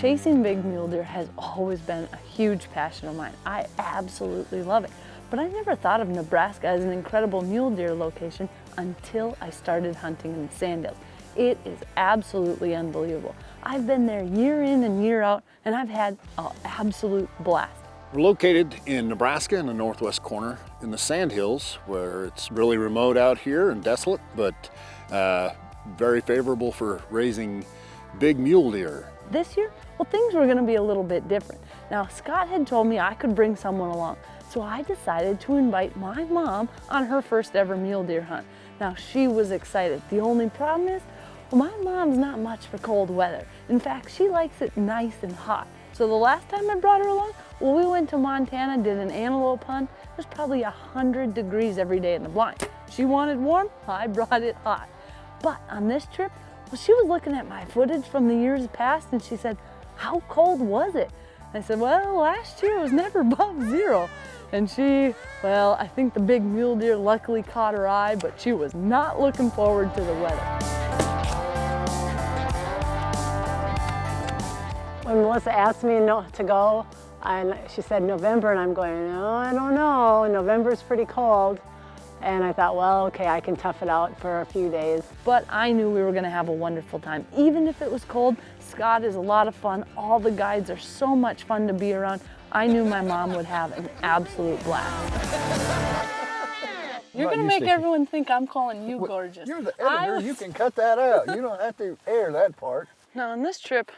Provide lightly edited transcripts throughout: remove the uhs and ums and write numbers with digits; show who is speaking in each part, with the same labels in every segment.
Speaker 1: Chasing big mule deer has always been a huge passion of mine. I absolutely love it. But I never thought of Nebraska as an incredible mule deer location until I started hunting in the Sandhills. It is absolutely unbelievable. I've been there year in and year out, and I've had an absolute blast.
Speaker 2: We're located in Nebraska in the northwest corner in the Sandhills, where it's really remote out here and desolate, but very favorable for raising big mule deer.
Speaker 1: This year, well, things were gonna be a little bit different. Now, Scott had told me I could bring someone along, so I decided to invite my mom on her first ever mule deer hunt. Now, she was excited. The only problem is, well, my mom's not much for cold weather. In fact, she likes it nice and hot. So the last time I brought her along, well, we went to Montana, did an antelope hunt. It was probably 100 degrees every day in the blind. She wanted warm, I brought it hot. But on this trip, well, she was looking at my footage from the years past and she said, how cold was it? I said, well, last year it was never above 0. And she, well, I think the big mule deer luckily caught her eye, but she was not looking forward to the weather.
Speaker 3: When Melissa asked me to go, and she said November, and I'm going, no, I don't know. November's pretty cold. And I thought, well, okay, I can tough it out for a few days.
Speaker 1: But I knew we were gonna have a wonderful time. Even if it was cold, Scott is a lot of fun. All the guides are so much fun to be around. I knew my mom would have an absolute blast. You're gonna make everyone think I'm calling you gorgeous.
Speaker 4: You're the editor, you can cut that out. You don't have to air that part.
Speaker 1: Now on this trip,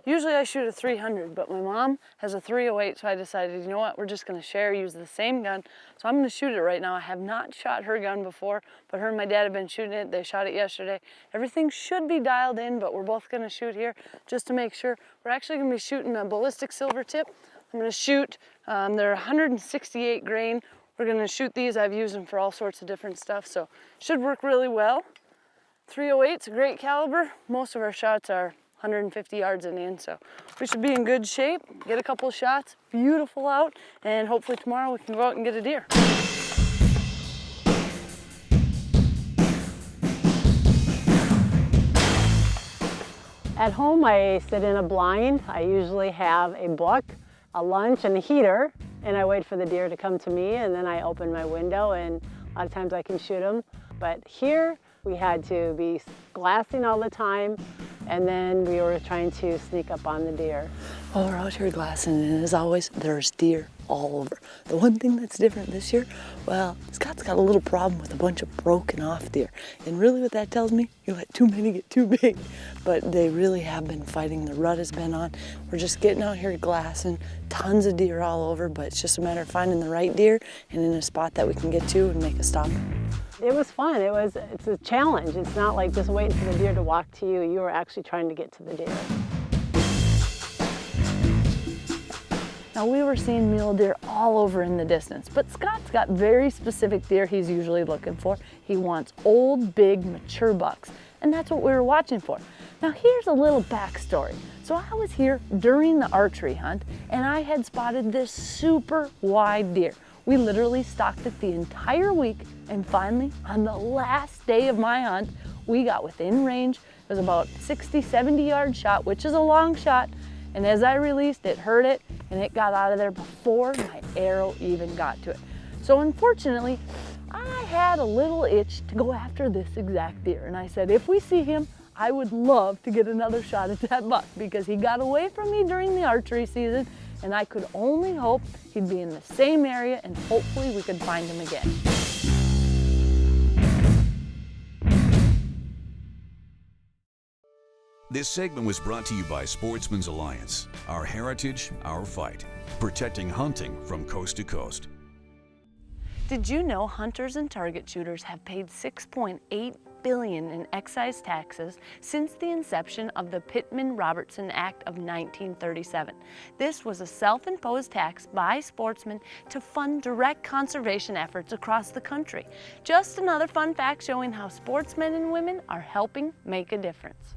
Speaker 1: usually I shoot a 300, but my mom has a 308, so I decided, you know what, we're just gonna use the same gun. So I'm gonna shoot it right now. I have not shot her gun before, but her and my dad have been shooting it. They shot it yesterday. Everything should be dialed in, but we're both gonna shoot here just to make sure. We're actually gonna be shooting a ballistic silver tip. I'm gonna shoot, they're 168 grain. We're gonna shoot these. I've used them for all sorts of different stuff, so should work really well. 308's a great caliber. Most of our shots are 150 yards and in, so we should be in good shape, get a couple shots, beautiful out, and hopefully tomorrow we can go out and get a deer.
Speaker 3: At home, I sit in a blind. I usually have a book, a lunch, and a heater, and I wait for the deer to come to me, and then I open my window, and a lot of times I can shoot them. But here, we had to be glassing all the time, and then we were trying to sneak up on the deer.
Speaker 1: Oh, we're out here glassing, and as always, there's deer all over. The one thing that's different this year, well, Scott's got a little problem with a bunch of broken off deer. And really what that tells me, you let too many get too big. But they really have been fighting. The rut has been on. We're just getting out here glassing, tons of deer all over, but it's just a matter of finding the right deer and in a spot that we can get to and make a stop.
Speaker 3: It was fun. It's a challenge. It's not like just waiting for the deer to walk to you. You were actually trying to get to the deer.
Speaker 1: Now we were seeing mule deer all over in the distance, but Scott's got very specific deer he's usually looking for. He wants old, big, mature bucks, and that's what we were watching for. Now here's a little backstory. So I was here during the archery hunt, and I had spotted this super wide deer. We literally stalked it the entire week, and finally, on the last day of my hunt, we got within range. It was about 60, 70 yard shot, which is a long shot. And as I released, it heard it, and it got out of there before my arrow even got to it. So unfortunately, I had a little itch to go after this exact deer. And I said, if we see him, I would love to get another shot at that buck, because he got away from me during the archery season, and I could only hope he'd be in the same area, and hopefully we could find him again.
Speaker 5: This segment was brought to you by Sportsman's Alliance. Our heritage, our fight. Protecting hunting from coast to coast.
Speaker 1: Did you know hunters and target shooters have paid $6.8 billion in excise taxes since the inception of the Pittman-Robertson Act of 1937? This was a self-imposed tax by sportsmen to fund direct conservation efforts across the country. Just another fun fact showing how sportsmen and women are helping make a difference.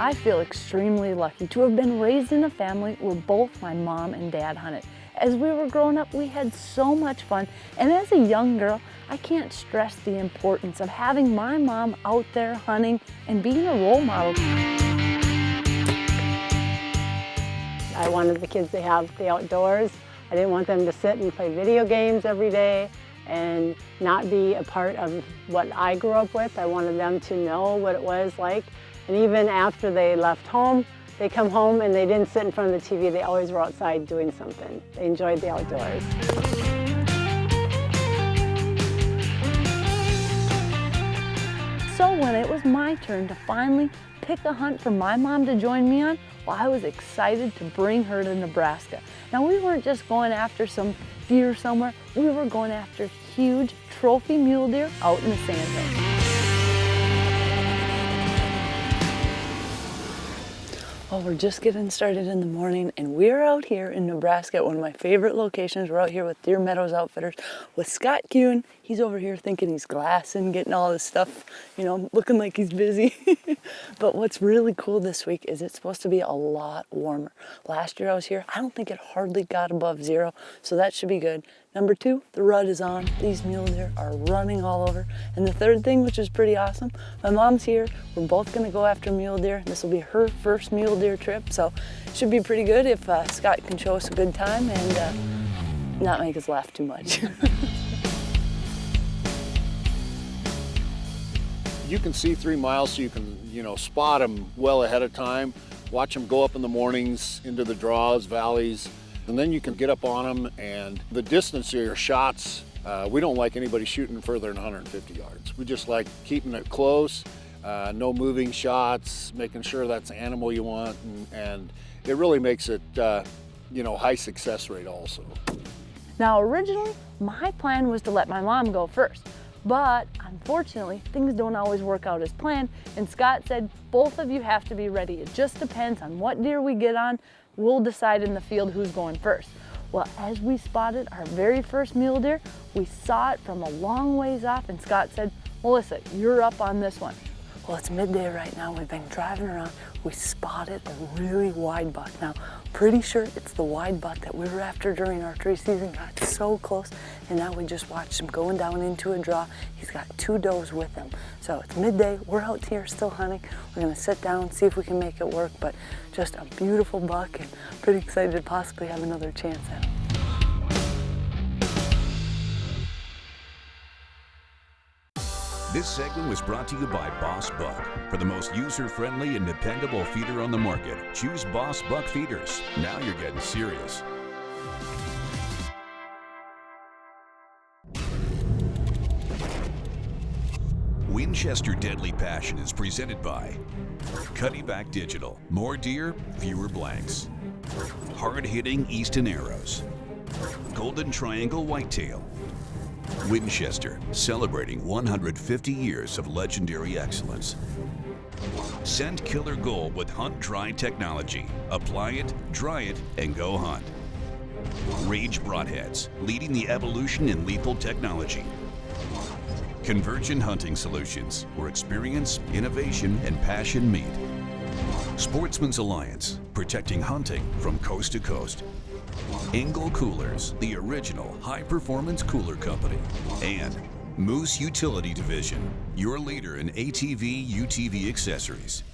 Speaker 1: I feel extremely lucky to have been raised in a family where both my mom and dad hunted. As we were growing up, we had so much fun. And as a young girl, I can't stress the importance of having my mom out there hunting and being a role model.
Speaker 3: I wanted the kids to have the outdoors. I didn't want them to sit and play video games every day and not be a part of what I grew up with. I wanted them to know what it was like. And even after they left home, they come home and they didn't sit in front of the TV. They always were outside doing something. They enjoyed the outdoors.
Speaker 1: So when it was my turn to finally pick a hunt for my mom to join me on, well, I was excited to bring her to Nebraska. Now, we weren't just going after some deer somewhere, we were going after huge trophy mule deer out in the sandhills. Well, we're just getting started in the morning, and we're out here in Nebraska at one of my favorite locations. We're out here with Deer Meadows Outfitters with Scott Kuhn. He's over here thinking he's glassing, getting all this stuff, you know, looking like he's busy. But what's really cool this week is it's supposed to be a lot warmer. Last year I was here, I don't think it hardly got above 0, so that should be good. Number 2, the rut is on. These mule deer are running all over. And the third thing, which is pretty awesome, my mom's here. We're both gonna go after mule deer. This will be her first mule deer trip, so it should be pretty good if Scott can show us a good time and not make us laugh too much.
Speaker 2: You can see 3 miles, so you can, spot them well ahead of time. Watch them go up in the mornings into the draws, valleys, and then you can get up on them. And the distance of your shots, we don't like anybody shooting further than 150 yards. We just like keeping it close, no moving shots, making sure that's the animal you want, and it really makes it, high success rate also.
Speaker 1: Now, originally, my plan was to let my mom go first. But unfortunately, things don't always work out as planned, and Scott said, both of you have to be ready. It just depends on what deer we get on. We'll decide in the field who's going first. Well, as we spotted our very first mule deer, we saw it from a long ways off, and Scott said, Melissa, you're up on this one. Well, it's midday right now. We've been driving around. We spotted a really wide buck. Now, pretty sure it's the wide buck that we were after during archery season. Got so close, and now we just watched him going down into a draw. He's got 2 does with him. So it's midday. We're out here still hunting. We're gonna sit down, see if we can make it work, but just a beautiful buck, and pretty excited to possibly have another chance at him.
Speaker 5: This segment was brought to you by Boss Buck. For the most user-friendly and dependable feeder on the market, choose Boss Buck feeders. Now you're getting serious. Winchester Deadly Passion is presented by Cuddyback Digital. More deer, fewer blanks. Hard-hitting Easton Arrows. Golden Triangle Whitetail. Winchester, celebrating 150 years of legendary excellence. Scent Killer Gold with Hunt Dry technology. Apply it, dry it, and go hunt. Rage Broadheads, leading the evolution in lethal technology. Convergent Hunting Solutions, where experience, innovation, and passion meet. Sportsman's Alliance, protecting hunting from coast to coast. Engel Coolers, the original high-performance cooler company. And Moose Utility Division, your leader in ATV, UTV accessories.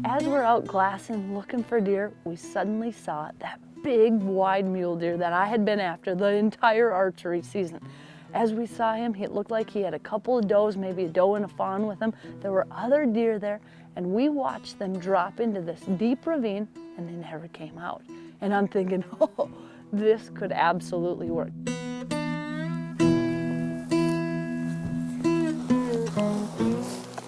Speaker 1: As we're out glassing, looking for deer, we suddenly saw that big, wide mule deer that I had been after the entire archery season. As we saw him, it looked like he had a couple of does, maybe a doe and a fawn with him. There were other deer there, and we watched them drop into this deep ravine, and they never came out. And I'm thinking, oh, this could absolutely work.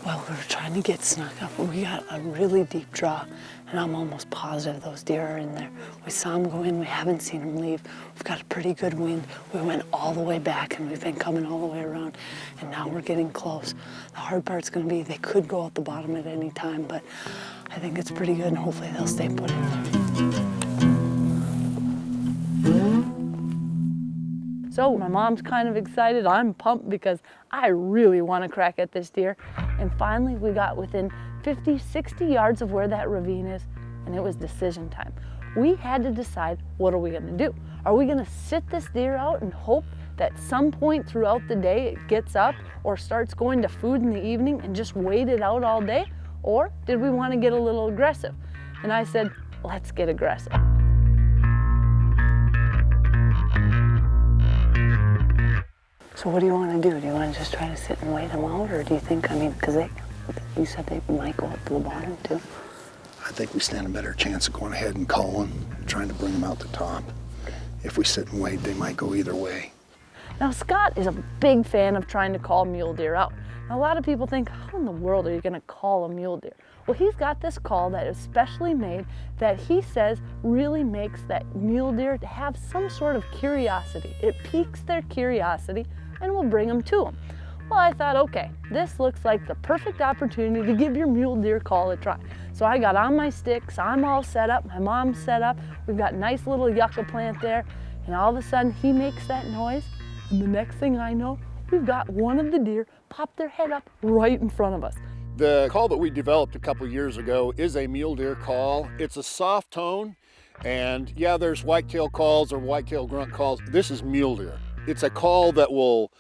Speaker 1: Well, we were trying to get snuck up. We got a really deep draw, and I'm almost positive those deer are in there. We saw them go in, we haven't seen them leave. We've got a pretty good wind. We went all the way back, and we've been coming all the way around, and now we're getting close. The hard part's gonna be they could go out the bottom at any time, but I think it's pretty good, and hopefully they'll stay put in there. So my mom's kind of excited, I'm pumped because I really want to crack at this deer. And finally we got within 50, 60 yards of where that ravine is, and it was decision time. We had to decide, what are we gonna do? Are we gonna sit this deer out and hope that some point throughout the day it gets up or starts going to food in the evening and just wait it out all day? Or did we want to get a little aggressive? And I said, let's get aggressive. So what do you want to do? Do you want to just try to sit and wait them out, or do you think, I mean, because you said they might go up to the bottom too?
Speaker 4: I think we stand a better chance of going ahead and calling, trying to bring them out the top. If we sit and wait, they might go either way.
Speaker 1: Now Scott is a big fan of trying to call mule deer out. Now, a lot of people think, how in the world are you going to call a mule deer? Well, he's got this call that is specially made that he says really makes that mule deer to have some sort of curiosity. It piques their curiosity and will bring them to him. Well, I thought, okay, this looks like the perfect opportunity to give your mule deer call a try. So I got on my sticks, I'm all set up, my mom's set up, we've got a nice little yucca plant there, and all of a sudden he makes that noise, and the next thing I know, we've got one of the deer pop their head up right in front of us.
Speaker 2: The call that we developed a couple years ago is a mule deer call. It's a soft tone, and yeah, there's whitetail calls or whitetail grunt calls. This is mule deer. It's a call that will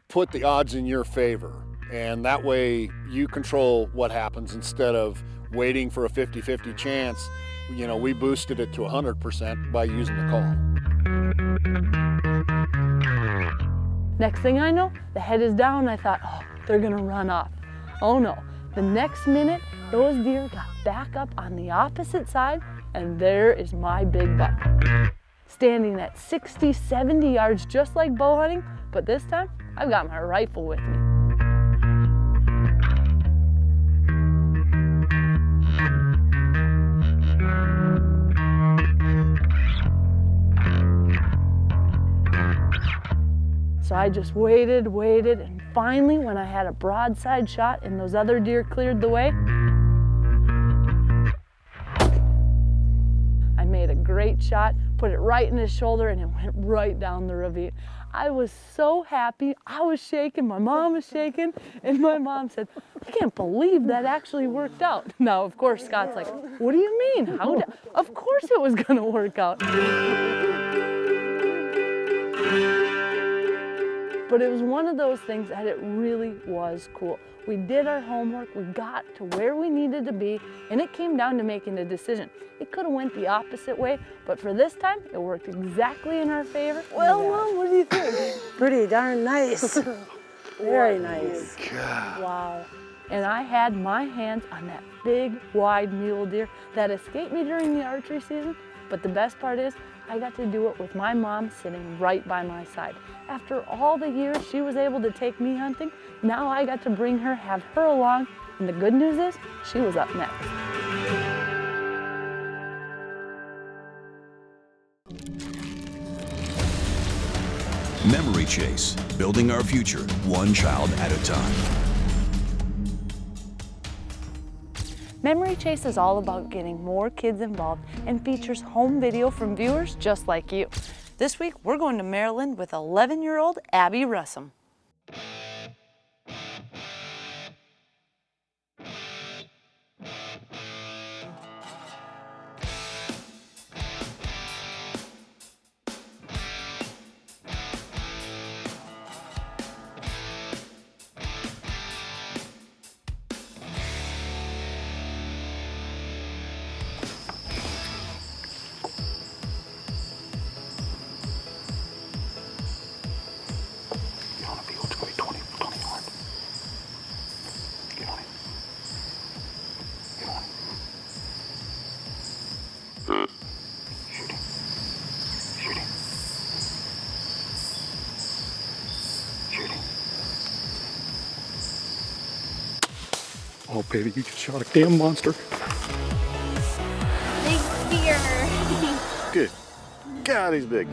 Speaker 2: put the odds in your favor, and that way you control what happens instead of waiting for a 50-50 chance. You know, we boosted it to 100% by using the call.
Speaker 1: Next thing I know, the head is down. I thought, oh, they're gonna run off. Oh no, the next minute, those deer got back up on the opposite side, and there is my big buck. Standing at 60, 70 yards, just like bow hunting, but this time, I've got my rifle with me. So I just waited, and finally, when I had a broadside shot and those other deer cleared the way, I made a great shot, put it right in his shoulder, and it went right down the ravine. I was so happy. I was shaking, my mom was shaking, and my mom said, I can't believe that actually worked out. Now, of course, Scott's like, what do you mean? Of course it was gonna work out. But it was one of those things that it really was cool. We did our homework, we got to where we needed to be, and it came down to making a decision. It could have went the opposite way, but for this time, it worked exactly in our favor.
Speaker 3: Well, Mom, what do you think? Pretty darn nice. Very nice.
Speaker 4: God.
Speaker 1: Wow. And I had my hands on that big, wide mule deer that escaped me during the archery season, but the best part is, I got to do it with my mom sitting right by my side. After all the years she was able to take me hunting, now I got to bring her, have her along, and the good news is, she was up next.
Speaker 5: Memory Chase, building our future one child at a time.
Speaker 1: Memory Chase is all about getting more kids involved and features home video from viewers just like you. This week, we're going to Maryland with 11-year-old Abby Russum.
Speaker 6: Oh, baby, you just shot a damn monster.
Speaker 7: Big deer.
Speaker 6: Good. God, he's big.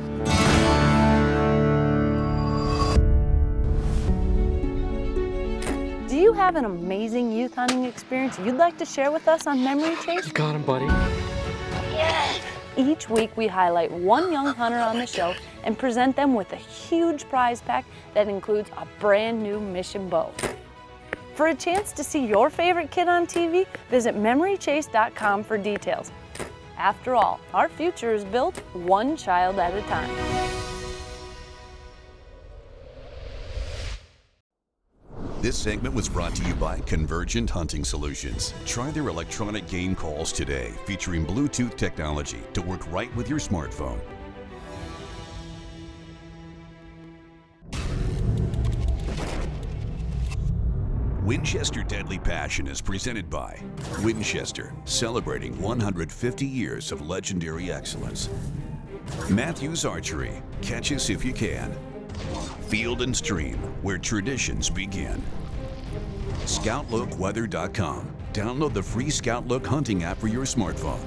Speaker 1: Do you have an amazing youth hunting experience you'd like to share with us on Memory Chase?
Speaker 6: Got him, buddy.
Speaker 1: Each week we highlight one young hunter on the show and present them with a huge prize pack that includes a brand new Mission bow. For a chance to see your favorite kid on TV, visit memorychase.com for details. After all, our future is built one child at a time.
Speaker 5: This segment was brought to you by Convergent Hunting Solutions. Try their electronic game calls today, featuring Bluetooth technology to work right with your smartphone. Winchester Deadly Passion is presented by Winchester, celebrating 150 years of legendary excellence. Matthews Archery, catch us if you can. Field and Stream, where traditions begin. ScoutLookWeather.com. Download the free ScoutLook hunting app for your smartphone.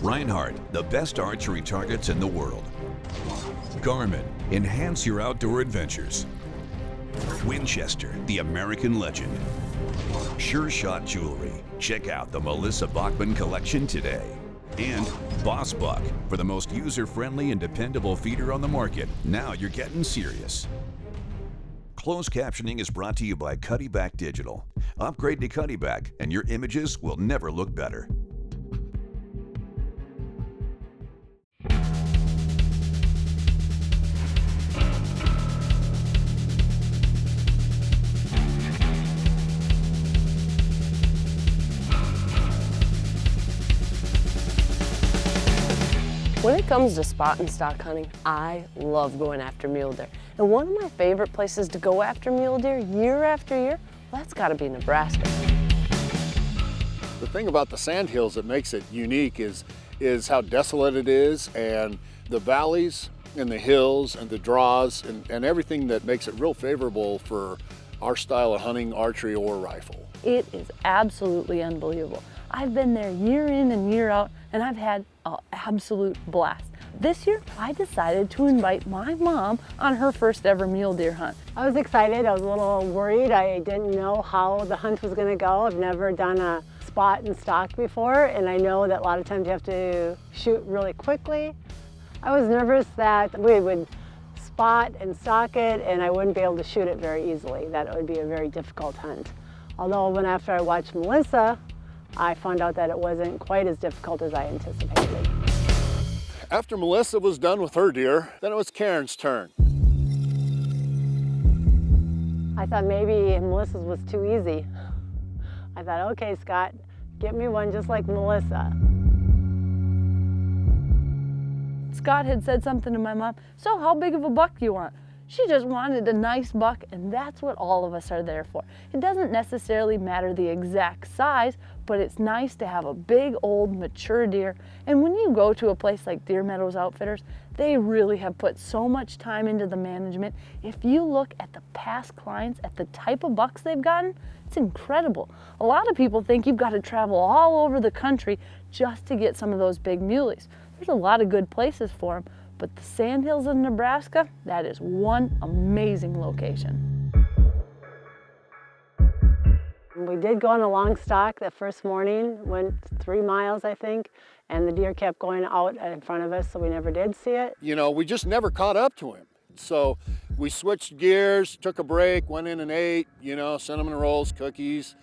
Speaker 5: Reinhardt, the best archery targets in the world. Garmin, enhance your outdoor adventures. Winchester, the American legend. Sure Shot Jewelry. Check out the Melissa Bachman collection today. And Boss Buck, for the most user-friendly and dependable feeder on the market. Now you're getting serious. Closed captioning is brought to you by Cuddyback Digital. Upgrade to Cuddyback and your images will never look better.
Speaker 1: When it comes to spot and stock hunting, I love going after mule deer. And one of my favorite places to go after mule deer year after year, well, that's gotta be Nebraska.
Speaker 2: The thing about the Sandhills that makes it unique is how desolate it is, and the valleys and the hills and the draws and everything that makes it real favorable for our style of hunting, archery or rifle.
Speaker 1: It is absolutely unbelievable. I've been there year in and year out, and I've had an absolute blast. This year, I decided to invite my mom on her first ever mule deer hunt.
Speaker 3: I was excited. I was a little worried. I didn't know how the hunt was going to go. I've never done a spot and stock before, and I know that a lot of times you have to shoot really quickly. I was nervous that we would spot and stock it, and I wouldn't be able to shoot it very easily. That it would be a very difficult hunt. Although after I watched Melissa, I found out that it wasn't quite as difficult as I anticipated.
Speaker 2: After Melissa was done with her deer, then it was Karen's turn.
Speaker 3: I thought maybe Melissa's was too easy. I thought, okay, Scott, get me one just like Melissa.
Speaker 1: Scott had said something to my mom, so how big of a buck do you want? She just wanted a nice buck, and that's what all of us are there for. It doesn't necessarily matter the exact size, but it's nice to have a big, old, mature deer. And when you go to a place like Deer Meadows Outfitters, they really have put so much time into the management. If you look at the past clients, at the type of bucks they've gotten, it's incredible. A lot of people think you've got to travel all over the country just to get some of those big muleys. There's a lot of good places for them. But the Sandhills of Nebraska, that is one amazing location.
Speaker 3: We did go on a long stalk that first morning, went 3 miles, I think, and the deer kept going out in front of us, so we never did see it.
Speaker 2: You know, we just never caught up to him. So we switched gears, took a break, went in and ate, you know, cinnamon rolls, cookies,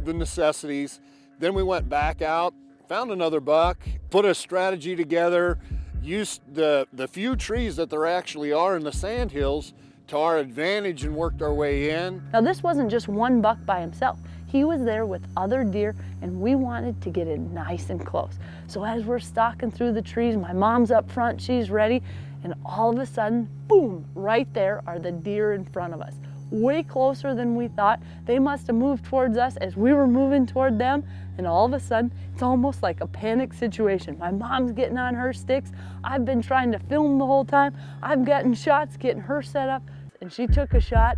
Speaker 2: the necessities. Then we went back out, found another buck, put a strategy together, used the few trees that there actually are in the Sandhills to our advantage and worked our way in.
Speaker 1: Now this wasn't just one buck by himself. He was there with other deer, and we wanted to get in nice and close. So as we're stalking through the trees, my mom's up front, she's ready, and all of a sudden, boom, right there are the deer in front of us. Way closer than we thought. They must have moved towards us as we were moving toward them, and all of a sudden, it's almost like a panic situation. My mom's getting on her sticks. I've been trying to film the whole time. I've gotten shots getting her set up, and she took a shot.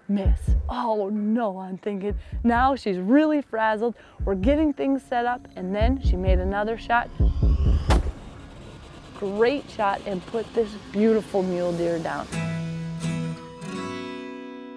Speaker 1: Miss. Oh no, I'm thinking, now she's really frazzled. We're getting things set up, and then she made another shot. Great shot, and put this beautiful mule deer down.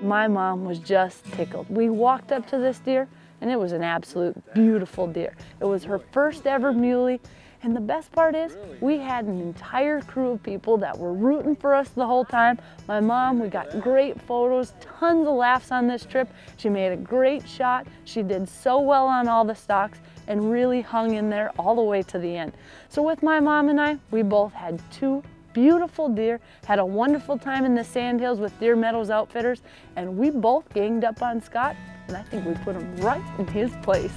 Speaker 1: My mom was just tickled. We walked up to this deer, and it was an absolute beautiful deer. It was her first ever muley, And the best part is, we had an entire crew of people that were rooting for us the whole time. My mom, we got great photos, tons of laughs on this trip. She made a great shot. She did so well on all the stalks and really hung in there all the way to the end. So with my mom and I, we both had 2 beautiful deer, had a wonderful time in the Sandhills with Deer Meadows Outfitters, and we both ganged up on Scott, and I think we put him right in his place.